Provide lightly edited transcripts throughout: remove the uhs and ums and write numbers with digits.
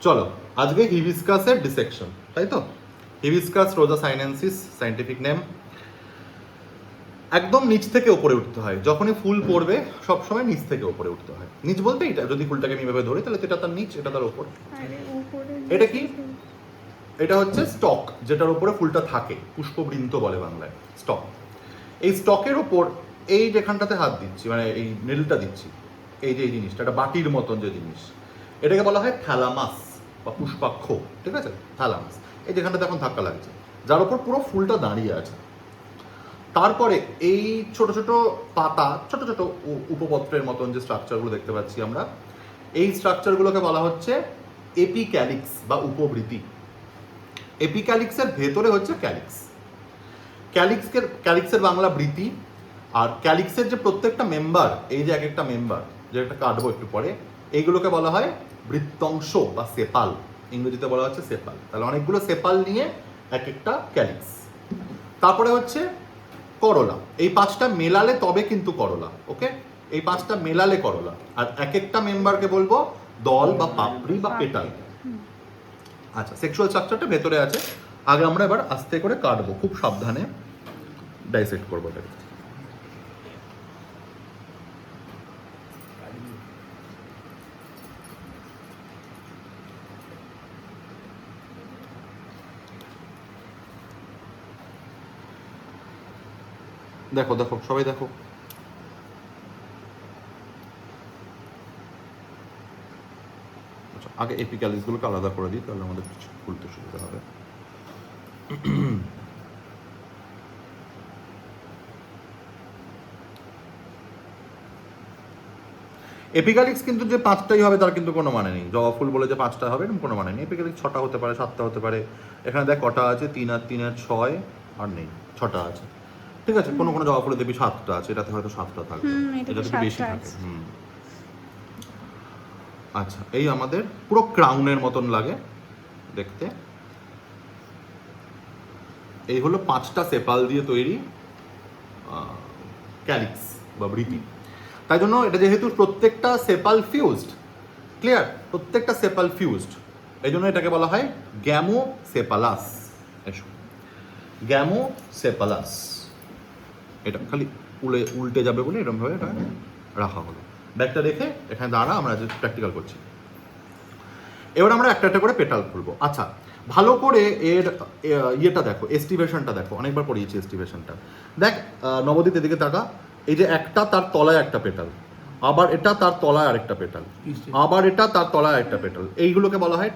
চলো আজকে হিবিস্কাসের ডিসেকশন, তাই তো? হিবিস্কাস রোজা সাইনেন্সিস সাইন্টিফিক নেম। একদম নিচ থেকে উপরে উঠতে হয়, যখনই ফুল পড়বে সবসময় নিচ থেকে উপরে উঠতে হয়। নিচ বলতে এটা, যদি ফুলটাকে আমি এভাবে ধরি তাহলে এটা তার নিচ, এটা তার উপর। এটা কি? এটা হচ্ছে স্টক, যেটার উপরে ফুলটা থাকে, পুষ্পবৃন্ত বলে বাংলায়, স্টক। এই স্টকের ওপর এই যেখানটাতে হাত দিচ্ছি, মানে এই নেলটা দিচ্ছি, এই যে এই জিনিসটা, এটা বাটির মতন যে জিনিস, এটাকে বলা হয় থ্যালামাস বা পুষ্পাক্ষ, ঠিক আছে? থ্যালামাস, এই যেখানটাতে এখন ধাক্কা লাগছে, যার ওপর পুরো ফুলটা দাঁড়িয়ে আছে। তারপরে এই ছোট ছোট পাতা, ছোট ছোট উপপত্রের মতন যে স্ট্রাকচারগুলো দেখতে পাচ্ছি আমরা, এই স্ট্রাকচারগুলোকে বলা হচ্ছে এপিক্যালিক্স বা উপবৃতি। এপিক্যালিক্সের ভেতরে হচ্ছে ক্যালিক্স। ক্যালিক্সের বাংলা বৃতি। আর ক্যালিক্সের যে প্রত্যেকটা মেম্বার, এই যে এক একটা মেম্বার, যেটা কাটবো একটু পরে, এইগুলোকে বলা হয় বৃত্তংশ বা সেপাল, ইংরেজিতে বলা হচ্ছে সেপাল। তাহলে অনেকগুলো সেপাল নিয়ে এক একটা ক্যালিক্স। তারপরে হচ্ছে করলা। এই পাঁচটা মেলালে তবে কিন্তু করলা, ওকে? এই পাঁচটা মেলালে করলা। আর এক একটা মেম্বারকে বলবো দল বা পাপড়ি বা পেটাল। আচ্ছা, সেক্সুয়াল স্ট্রাকচারটা ভেতরে আছে। আগে আমরা এবার আস্তে করে কাটবো, খুব সাবধানে ডাইসেক্ট করবো এটাকে। দেখো দেখো, সবাই দেখো। আচ্ছা, আগে এপিক্যালিসগুলোকে আলাদা করে দিই, তাহলে আমাদের খুলতে সুবিধা হবে। এপিক্যালিক্স কিন্তু যে পাঁচটাই হবে তার কিন্তু কোনো মানে নেই। জবা ফুল বলে যে পাঁচটা হবে এরকম কোনো মানে নেই। এপিক্যালিক্স 6টা হতে পারে, 7টা হতে পারে। এখানে দেখ কটা আছে, 3 আর 3 আর 6, আর নেই, 6টা আছে। ঠিক আছে, কোনো কোনো জবা ফুলে দেখবি 7টা আছে, এটাতে হয়তো 7টা থাকবে, এটাতে একটু বেশি থাকে। আচ্ছা, এই আমাদের পুরো ক্রাউনের মতন লাগে দেখতে। এই হলো 5টা সেপাল দিয়ে তৈরি ক্যালিক্স বা বৃতি। তাই জন্য এটা যেহেতু প্রত্যেকটা সেপাল ফিউজড, ক্লিয়ার? প্রত্যেকটা সেপাল ফিউজড, এই জন্য এটাকে বলা হয় গ্যামোসেপালাস। এসো, গ্যামোসেপালাস। এটা খালি উল্টে যাবে বলে এরকমভাবে এটা রাখা হলো। ব্যাগটা রেখে এখানে দাঁড়া, আমরা যে প্র্যাকটিক্যাল করছি। এবার আমরা একটা একটা করে পেটাল খুলবো। আচ্ছা, ভালো করে এর ইয়েটা দেখো, এস্টিভেশনটা দেখো, অনেকবার পড়িয়েছি এস্টিভেশনটা। দেখ নবদ্বীপ, এদিকে তাকা। এই যে একটা, তার তলায় একটা পেটাল, আবার এটা তার তলায় আরেকটা পেটাল, আবার এটা তার তলায় আরেকটা পেটাল, এইগুলোকে বলা হয়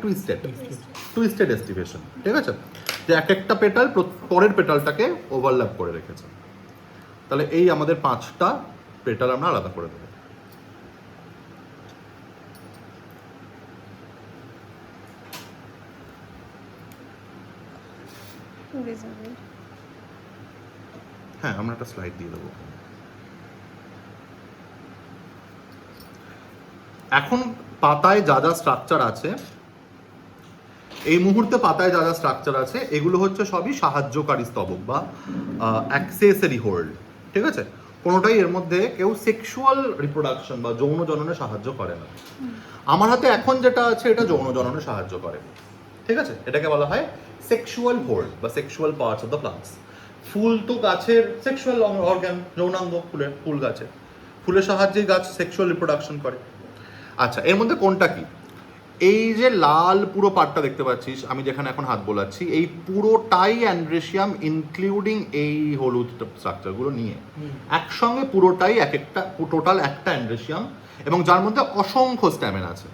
টুইস্টেড এস্টিভেশন। ঠিক আছে? যে এক একটা পেটাল পরের পেটালটাকে ওভারল্যাপ করে রেখেছে। তাহলে এই আমাদের 5টা পেটাল আমরা আলাদা করে দেবো। হ্যাঁ, আমরা একটা স্লাইড দিয়ে দেবো। এখন পাতায় যা যা স্ট্রাকচার আছে, এই মুহূর্তে পাতায় যা যা স্ট্রাকচার আছে, এগুলো হচ্ছে সবই সাহায্যকারী স্তবক বা অ্যাক্সেসরি হোল্ড। ঠিক আছে? কোনোটাই এর মধ্যে কেউ সেক্সুয়াল রিপ্রোডাকশন বা যৌন জননে সাহায্য করে না। আমার হাতে এখন যেটা আছে এটা যৌন জননে সাহায্য করে। ঠিক আছে? এটাকে বলা হয় সেক্সুয়াল হোল্ড বা sexual parts of the plants. ফুল তো গাছের সেক্সুয়াল অর্গান, যৌনাঙ্গ, ফুল গাছের, ফুলের সাহায্যেই গাছ সেক্সুয়াল রিপ্রোডাকশন করে। আচ্ছা, এর মধ্যে কোনটা কি? এই যে লাল পুরো পার্টটা দেখতে পাচ্ছিস, আমি যেখানে এখন হাত বোলাচ্ছি, এই পুরোটাই অ্যান্ড্রেসিয়াম, ইনক্লুডিং এই হলুদ স্ট্রাকচারগুলো নিয়ে একসঙ্গে পুরোটাই টোটাল একটা অ্যান্ড্রেসিয়াম, এবং যার মধ্যে অসংখ্য স্ট্যামেন আছে।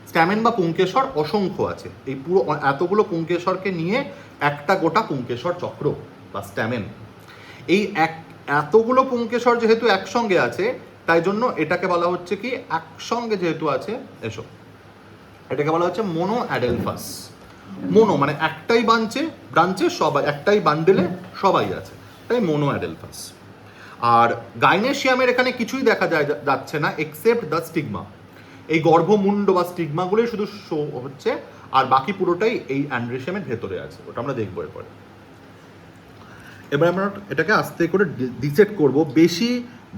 স্ট্যামেন বা পুংকেশর অসংখ্য আছে। এই পুরো এতগুলো পুংকেশরকে নিয়ে একটা গোটা পুংকেশর চক্র বা স্ট্যামেন। এই এতগুলো পুংকেশর যেহেতু একসঙ্গে আছে, তাই জন্য এটাকে বলা হচ্ছে কি, একসঙ্গে যেহেতু আছে, এসব এটাকে বলা হচ্ছে মোনো অ্যাডেলফাস। মোনো মানে একটাই ব্রাঞ্চে সবাই, একটাই বান্ডেলে সবাই আছে, তাই মোনো অ্যাডেলফাস। আর গাইনেশিয়ামের এখানে কিছুই দেখা যাচ্ছে না এক্সেপ্ট দ্য স্টিগমা। এই গর্ভমুণ্ড বা স্টিগমাগুলোই শুধু শো হচ্ছে, আর বাকি পুরোটাই এই অ্যান্ড্রেসিয়ামের ভেতরে আছে। ওটা আমরা দেখবো এরপরে। এবার আমরা এটাকে আস্তে করে ডিসেক্ট করব। বেশি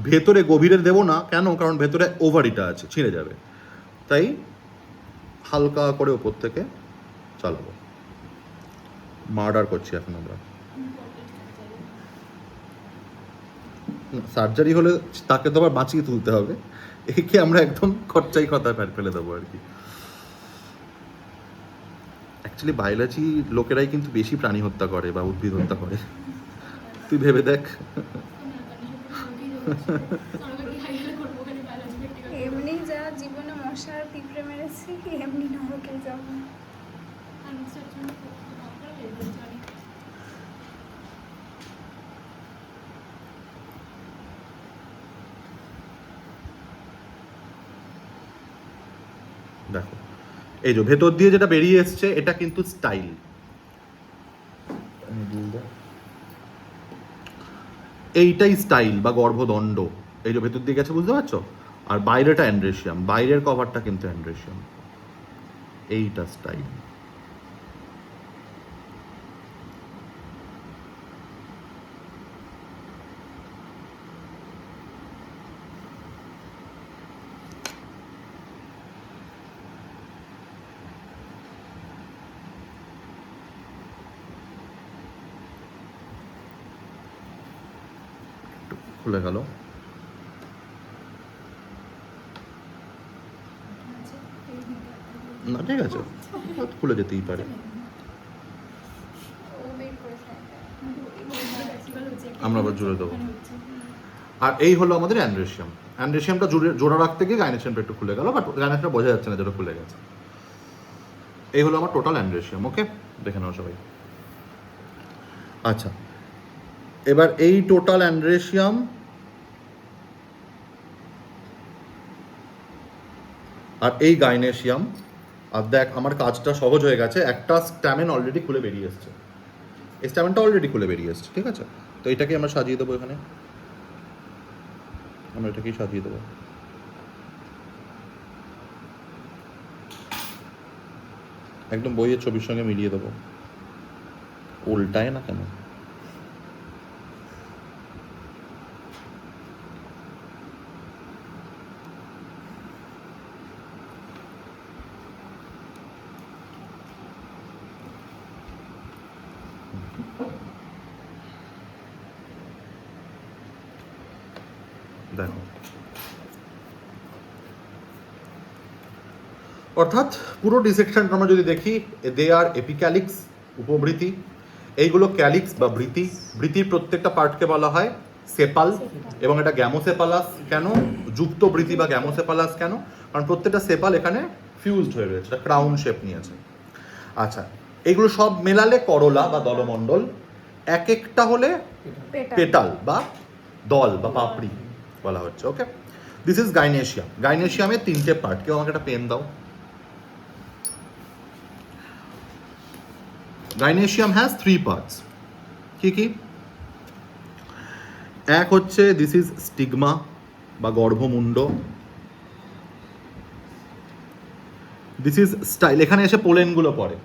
ভেতরে গভীরে দেবো না, কেন? কারণ ভেতরে ওভারিটা আছে, ছিঁড়ে যাবে। তাই হালকা করে ওপর থেকে চালাবো। মার্ডার করছি এখন আমরা। সার্জারি হলে তাকে তো আবার বাঁচিয়ে তুলতে হবে, একে আমরা একদম খরচাই কথা ফেলে দেবো আর কি। অ্যাকচুয়ালি বায়োলজি লোকেরাই কিন্তু বেশি প্রাণী হত্যা করে বা উদ্ভিদ হত্যা করে, তুই ভেবে দেখ। এমনি যা জীবনে মশার পিঁপড়ে মেরেছি, এমনি নরকে যাব। দেখো এই যে ভেতর দিয়ে যেটা বেরিয়ে এসছে এটা কিন্তু স্টাইল, এইটাই স্টাইল বা গর্ভদণ্ড। এই যে ভেতর দিয়ে গেছে, বুঝতে পারছো? আর বাইরেটা অ্যান্ড্রেসিয়াম, বাইরের কভারটা কিন্তু অ্যান্ড্রেসিয়াম, এইটা স্টাইল। খুলে গেল। না ঠিক আছে, খুলে যেতেই পারে। আমরা আবার জুড়ে দেবো। আর এই হলো আমাদের অ্যান্ড্রেসিয়াম। অ্যান্ড্রেসিয়ামটা জোড়া রাখতে গিয়ে গাইনেশিয়ামটা একটু খুলে গেল, বাট গাইনেশিয়ামটা বোঝা যাচ্ছে না যেটা খুলে গেছে। এই হলো আমার টোটাল অ্যান্ড্রেসিয়াম। ওকে, দেখে নাও সবাই। আচ্ছা, এবার এই টোটাল অ্যান্ড্রেসিয়াম আর এই গাইনেসিয়াম, আর দেখ আমার কাজটা সহজ হয়ে গেছে, একটা স্ট্যামেন অলরেডি খুলে বেরিয়ে এসছে, এই স্ট্যামেনটা অলরেডি খুলে বেরিয়ে এসছে, ঠিক আছে? তো এটাকে আমরা সাজিয়ে দেবো এখানে, আমরা এটাকেই সাজিয়ে দেবো। একদম বইয়ের ছবির সঙ্গে মিলিয়ে দেবো, উল্টায় না কেন? দেখো, অর্থাৎ পুরো ডিসেকশনটা আমরা যদি দেখি, দে আর এপিক্যালিক্স, উপবৃতি, এইগুলো ক্যালিক্স বা বৃতি। বৃতির প্রত্যেকটা পার্টকে বলা হয় সেপাল, এবং এটা গ্যামোসেপালাস কেন, যুক্ত বৃতি বা গ্যামোসেপালাস কেন? কারণ প্রত্যেকটা সেপাল এখানে ফিউজড হয়ে রয়েছে, এটা ক্রাউন শেপ নিয়েছে। আচ্ছা, এইগুলো সব মেলালে করলা বা দলমণ্ডল, এক একটা হলে পেটাল বা দল বা পাপড়ি বলা হচ্ছে। ওকে, দিস ইজ গাইনেশিয়াম। গাইনেশিয়ামের তিনটে পার্ট। কেউ আমাকে একটা পেন দাও। গাইনেশিয়াম হ্যাজ 3 পার্টস। কি কি? এক হচ্ছে দিস ইজ স্টিগমা বা গর্ভমুণ্ড, দিস ইজ স্টাইল, এখানে এসে পোলেনগুলো পড়ে।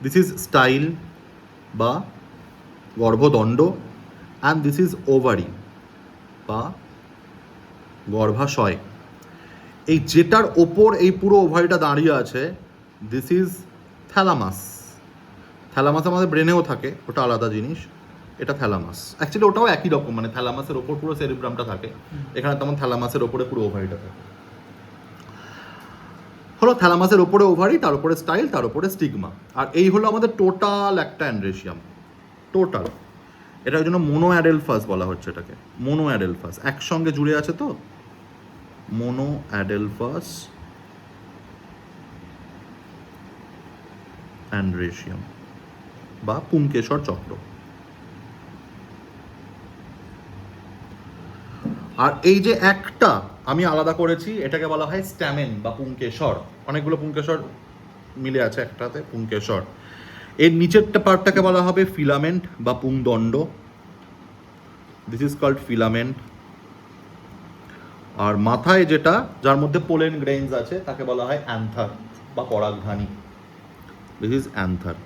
দিস ইজ স্টাইল বা গর্ভদণ্ড, অ্যান্ড দিস ইজ ওভারি বা গর্ভাশয়। এই যেটার ওপর এই পুরো ওভারিটা দাঁড়িয়ে আছে, দিস ইজ থ্যালামাস। থ্যালামাস আমাদের ব্রেনেও থাকে, ওটা আলাদা জিনিস, এটা থ্যালামাস। অ্যাকচুয়ালি ওটাও একই রকম, মানে থ্যালামাসের ওপর পুরো সেরিব্রামটা থাকে, এখানে তেমন থ্যালামাসের ওপরে পুরো ওভারিটা থাকে। হলো থ্যালামাসের ওপরে ওভারি, তার উপরে স্টাইল, তার উপরে স্টিগমা। আর এই হলো আমাদের টোটাল একটা অ্যান্ড্রেসিয়াম, টোটাল। এটার জন্য মোনো অ্যাডেলফাস বলা হচ্ছে এটাকে, মোনো অ্যাডেলফাস, একসঙ্গে জুড়ে আছে তো, মোনো অ্যাডেলফাস অ্যান্ড্রেসিয়াম বা পুংকেশর চক্র। আর এই যে একটা আমি আলাদা করেছি, এটাকে বলা হয় স্ট্যামেন বা পুংকেশর। অনেকগুলো পুংকেশর মিলে আছে একটাতে, পুংকেশর। এর নিচেরটা পার্টটাকে বলা হবে ফিলামেন্ট বা পুংদণ্ড, দিস ইজ কল্ড ফিলামেন্ট। আর মাথায় যেটা, যার মধ্যে পোলেন গ্রেইনস আছে, তাকে বলা হয় অ্যান্থার বা পরাগধানী, দিস ইজ অ্যান্থার।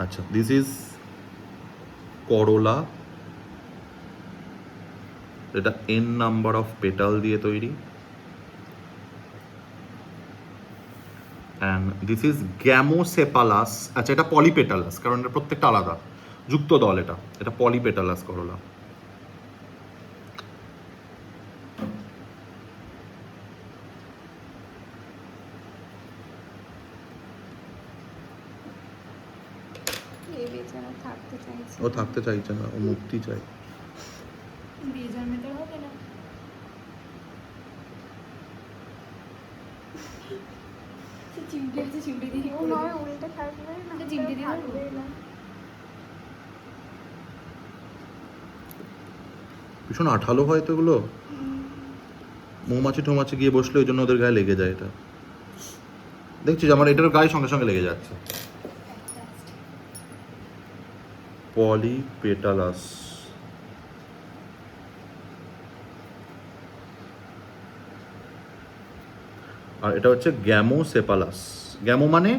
আচ্ছা, দিস ইজ করোলা, এটা n নাম্বার অফ পেটাল দিয়ে তৈরি। And this is gamosepalous. আচ্ছা, এটা পলিপেটালাস, কারণ এটা প্রত্যেকটা আলাদা যুক্ত দল। এটা পলিপেটালাস করলা। এই বেচারা থাকতে চাইছে ও থাকতে চাইছে না, ও মুক্তি চাই। বিয়ে জন্মে তো হবে না। চিমটে আছে, চিমটে দিয়ে ও নয় উল্টে থাকবে না, চিমটে দিয়ে থাকবে না। ভীষণ আঠালো হয় তো এগুলো, মৌমাছি টোমাছি গিয়ে বসলে ওই জন্য ওদের গায়ে লেগে যায়। এটা দেখছিস আমার এটার গায়ে সঙ্গে সঙ্গে লেগে যাচ্ছে। পলিপেটালাস। আর এটা হচ্ছে গ্যামোসেপালাস। গ্যামো মানে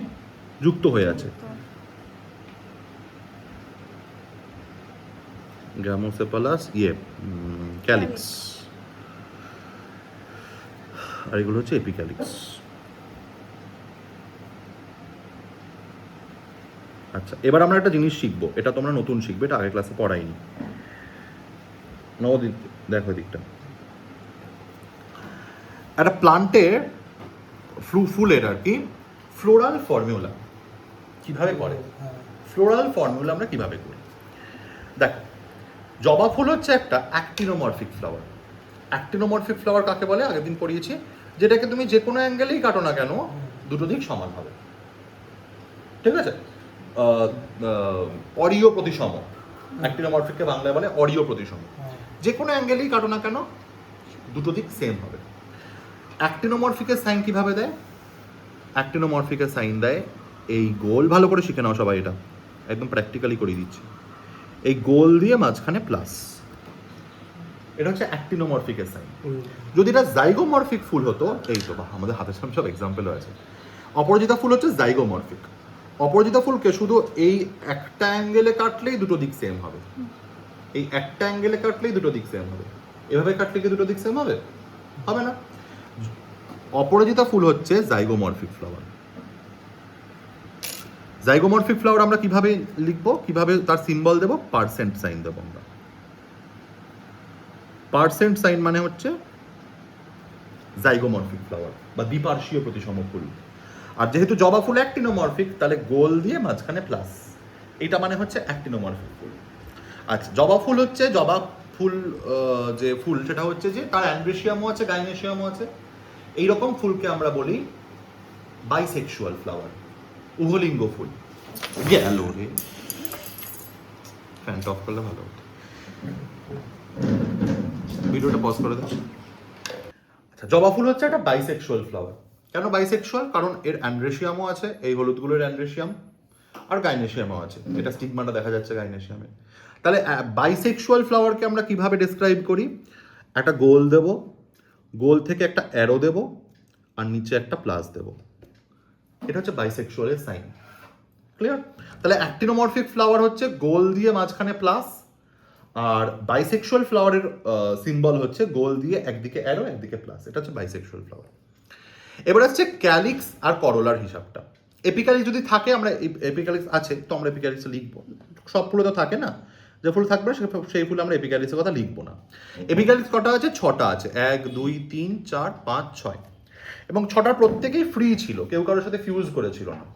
যুক্ত হয়ে আছে, গ্যামোসেপালাস ক্যালিক্স। আর এগুলো হচ্ছে এপিক্যালিক্স। আচ্ছা, এবার আমরা একটা জিনিস শিখবো, এটা তোমরা নতুন শিখবে, এটা আগের ক্লাসে পড়াইনি। নবদ্বীপ দেখো দিকটা, একটা প্লান্টের ফুলের আর কি ফ্লোরাল ফর্মুলা কিভাবে করে। ফ্লোরাল ফর্মুলা আমরা কিভাবে করি দেখো। জবা ফুল হচ্ছে একটা অ্যাক্টিনোমরফিক ফ্লাওয়ার। অ্যাক্টিনোমরফিক ফ্লাওয়ার কাকে বলে আগের দিন পড়িয়েছি, যেটাকে তুমি যে কোনো অ্যাঙ্গেলেই কাটো না কেন দুটো দিক সমান হবে, ঠিক আছে। অরিও প্রতিসম, অ্যাক্টিনোমরফিককে বাংলায় বলে অরিও প্রতিসম। যে কোনো অ্যাঙ্গেলেই কাটো না কেন দুটো দিক সেম হবে। অ্যাক্টিনোমরফিকের সাইন কিভাবে দেয়? অ্যাক্টিনোমরফিকের সাইন দেয় এই গোল, ভালো করে শিখে নাও সবাই, এটা একদম প্র্যাকটিক্যালি করে দিচ্ছি। এই গোল দিয়ে মাঝখানে প্লাস, এটা হচ্ছে অ্যাক্টিনোমরফিকের সাইন। যদি এটা জাইগোমরফিক ফুল হতো, এই তো আমাদের হাতের সামনে সব এক্সাম্পল আছে। অপরাজিতা ফুল হচ্ছে জাইগোমরফিক। অপরাজিতা ফুলকে শুধু এই একটা অ্যাঙ্গেলে কাটলেই দুটো দিক সেম হবে, এই একটা অ্যাঙ্গেলে কাটলেই দুটো দিক সেম হবে। এভাবে কাটলে কি দুটো দিক সেম হবে? হবে না। অপরাজিতা ফুল হচ্ছে জাইগোমরফিক ফ্লাওয়ার। জাইগোমরফিক ফ্লাওয়ার আমরা কিভাবে লিখবো, কিভাবে তার সিম্বল দেবো? পার্সেন্ট সাইন দেবো আমরা। পার্সেন্ট সাইন মানে হচ্ছে জাইগোমরফিক ফ্লাওয়ার বা দ্বিপার্শ্বীয় প্রতিসম ফুল। আর যেহেতু জবা ফুল অ্যাক্টিনোমরফিক, তাহলে গোল দিয়ে মাঝখানে প্লাস, এটা মানে হচ্ছে অ্যাক্টিনোমরফিক ফুল। আচ্ছা, জবা ফুল হচ্ছে জবা ফুল, যে ফুল সেটা হচ্ছে যে তার অ্যান্ড্রেসিয়ামও আছে, গাইনেসিয়ামও আছে। এইরকম ফুলকে আমরা বলি বাইসেক্সুয়াল ফ্লাওয়ার, উভলিঙ্গ ফুল। গেল রে, ফ্যানটা অফ করলে ভালো হতো। ভিডিওটা পজ করে দাও। আচ্ছা, জবা ফুল হচ্ছে একটা বাইসেক্সুয়াল ফ্লাওয়ার। কেন বাইসেক্সুয়াল? কারণ এর অ্যান্ড্রেসিয়ামও আছে, এই হলুদগুলোর অ্যান্ড্রেসিয়াম, আর গাইনেসিয়ামও আছে। এটা স্টিগমাটা দেখা যাচ্ছে গাইনেসিয়ামে। তাহলে বাইসেক্সুয়াল ফ্লাওয়ারকে আমরা কিভাবে ডেসক্রাইব করি? একটা গোল দেব, গোল থেকে একটা অ্যারো দেব, আর নিচে একটা প্লাস দেব। এটা হচ্ছে বাইসেক্সুয়ালের সাইন। ক্লিয়ার? তাহলে অ্যাক্টিনোমরফিক ফ্লাওয়ার হচ্ছে গোল দিয়ে মাঝখানে প্লাস, আর বাইসেক্সুয়াল ফ্লাওয়ারের সিম্বল হচ্ছে গোল দিয়ে একদিকে অ্যারো একদিকে প্লাস। এটা হচ্ছে বাইসেক্সুয়াল ফ্লাওয়ার। এবার আসছে ক্যালিক্স আর করোলার হিসাবটা। এপিক্যালিক্স যদি থাকে, আমরা এপিক্যালিক্স আছে তো আমরা এপিক্যালিক্স লিখবো। সব ফুলে তো থাকে না, যে ফুল থাকবে সেই ফুলে আমরা এপিক্যালিক্সের কথা লিখবো না। এপিক্যালিক্স কটা আছে? 6টা আছে, 1 2 3 4 5 6। এবং 6টার প্রত্যেকেই ফ্রি ছিল, কেউ কারোর সাথে ফিউজ করেছিল না।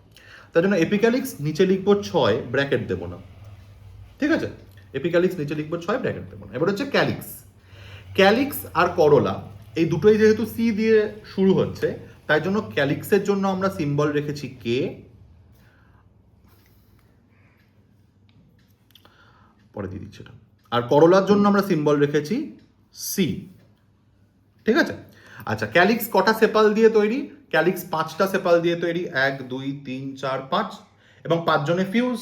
তার জন্য এপিক্যালিক্স নিচে লিখবো 6, ব্র্যাকেট দেবো না, ঠিক আছে। এপিক্যালিক্স নিচে লিখবো 6, ব্র্যাকেট দেবো না। এবার হচ্ছে ক্যালিক্স। ক্যালিক্স আর করোলা এই দুটোই যেহেতু সি দিয়ে শুরু হচ্ছে, তাই জন্য ক্যালিক্সের জন্য আমরা সিম্বল রেখেছি কে, পরে দিয়ে দিচ্ছি এটা। আর করোলার জন্য আমরা সিম্বল রেখেছি সি, ঠিক আছে। আচ্ছা, ক্যালিক্স কটা সেপাল দিয়ে তৈরি? ক্যালিক্স 5টা সেপাল দিয়ে তৈরি, 1 2 3 4 5, এবং 5 জনে ফিউজ।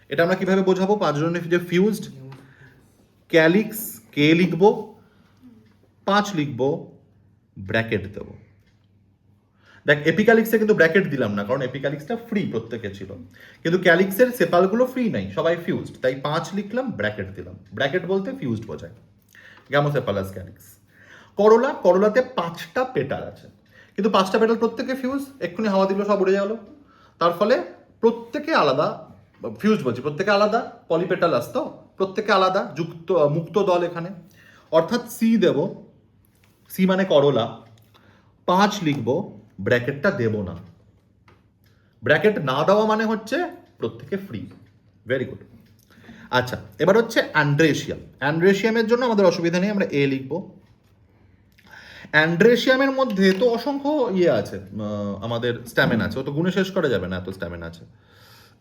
এটা আমরা কিভাবে বোঝাবো 5 জনে যে ফিউজড? ক্যালিক্স কে লিখবো, 5 লিখবো, ব্র্যাকেট দেবো। দেখ, এপিক্যালিক্সে কিন্তু ব্র্যাকেট দিলাম না, কারণ এপিক্যালিক্সটা ফ্রি প্রত্যেকে ছিল, কিন্তু ক্যালিক্সের সেপালগুলো ফ্রি নাই, সবাই ফিউজড, তাই 5 লিখলাম, ব্র্যাকেট দিলাম। ব্র্যাকেট বলতে ফিউজড বোঝায়। গ্যামোসেপালাস ক্যালিক্স। করোলাতে 5টা পেটাল আছে, কিন্তু 5টা পেটাল প্রত্যেকে ফিউজ, এক্ষুনি হাওয়া দিল সব উড়ে গেল। তার ফলে প্রত্যেকে আলাদা, ফিউজ বলছি, প্রত্যেকে আলাদা, পলিপেটালাস তো, প্রত্যেকে আলাদা, যুক্ত মুক্ত দল এখানে। অর্থাৎ সি দেব, সি মানে করলা, 5 লিখবো, ব্র্যাকেটটা দেব না। ব্র্যাকেট না দেওয়া মানে হচ্ছে প্রত্যেকে ফ্রি। Very good. আচ্ছা, এবার হচ্ছে অ্যান্ড্রেশিয়াম। অ্যান্ড্রেশিয়ামের জন্য আমাদের অসুবিধা নেই, আমরা এ লিখবো। অ্যান্ড্রেশিয়ামের মধ্যে তো অসংখ্য ইয়ে আছে, আমাদের স্ট্যামেন আছে, ও তো গুণে শেষ করা যাবে না, এত স্ট্যামেন আছে।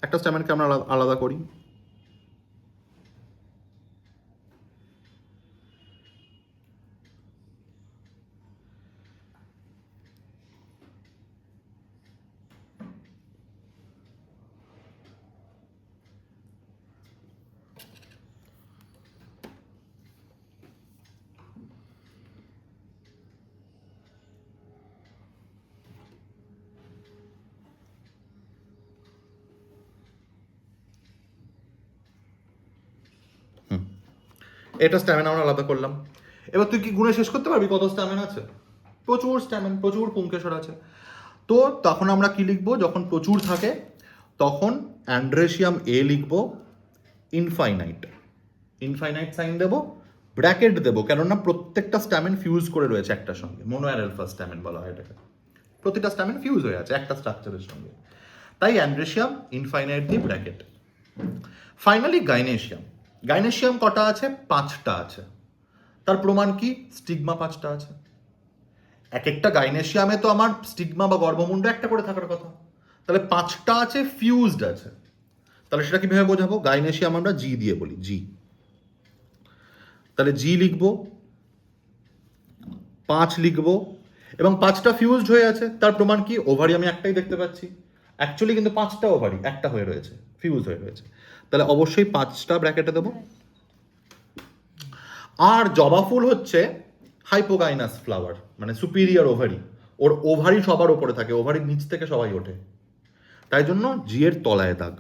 একটা স্ট্যামেনকে আমরা আলাদা করি। এটা স্ট্যামিনা আমরা আলাদা করলাম। এবার তুই কি গুণে শেষ করতে পারবি কত স্ট্যামিন আছে? প্রচুর স্ট্যামিন, প্রচুর পুংকেশর আছে। তো তখন আমরা কি লিখবো? যখন প্রচুর থাকে তখন অ্যান্ড্রেশিয়াম এ লিখবো, ইনফাইনাইট, ইনফাইনাইট সাইন দেবো, ব্র্যাকেট দেবো, কেননা প্রত্যেকটা স্ট্যামিন ফিউজ করে রয়েছে একটার সঙ্গে, মোনো অ্যারেলফাস স্ট্যামিন বলা হয় এটাকে। প্রতিটা স্ট্যামিন ফিউজ হয়ে আছে একটা স্ট্রাকচারের সঙ্গে, তাই অ্যান্ড্রেশিয়াম ইনফাইনাইট দিয়ে ব্র্যাকেট। ফাইনালি গাইনেশিয়াম। গাইনেশিয়াম কটা আছে? 5টা আছে। তার প্রমাণ কি? স্টিগমা 5টা আছে। এক একটা গাইনেশিয়ামে তো আমার স্টিগমা বা গর্ভমুণ্ড একটা করে থাকার কথা, তাহলে 5টা আছে, ফিউজড আছে। তাহলে সেটা কিভাবে বোঝাবো? গাইনেশিয়াম আমরা জি দিয়ে বলি, জি। তাহলে জি লিখবো, 5 লিখবো, এবং 5টা ফিউজড হয়ে আছে। তার প্রমাণ কি? ওভারি আমি একটাই দেখতে পাচ্ছি, অ্যাকচুয়ালি কিন্তু 5টা ওভারি একটা হয়ে রয়েছে, ফিউজ হয়ে রয়েছে। তাহলে অবশ্যই 5টা ব্র্যাকেটে দেবো। আর জবা ফুল হচ্ছে হাইপোগাইনাস ফ্লাওয়ার, মানে সুপিরিয়র ওভারি, ওর ওভারি সবার ওপরে থাকে, ওভারির নিচ থেকে সবাই ওঠে, তাই জন্য জি এর তলায় দাগ।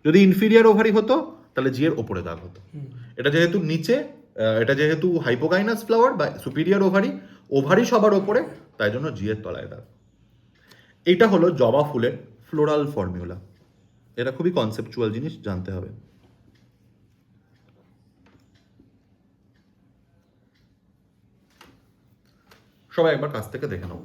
যদি ইনফিরিয়ার ওভারি হতো তাহলে জি এর ওপরে দাগ হতো। এটা যেহেতু নিচে, এটা যেহেতু হাইপোগাইনাস ফ্লাওয়ার বা সুপিরিয়র ওভারি, ওভারি সবার ওপরে, তাই জন্য জি এর তলায় দাগ। এটা হলো জবা ফুলের ফ্লোরাল ফর্মুলা। এটা খুবই কনসেপচুয়াল জিনিস, জানতে হবে। সবাই একবার কাছ থেকে দেখে নাও।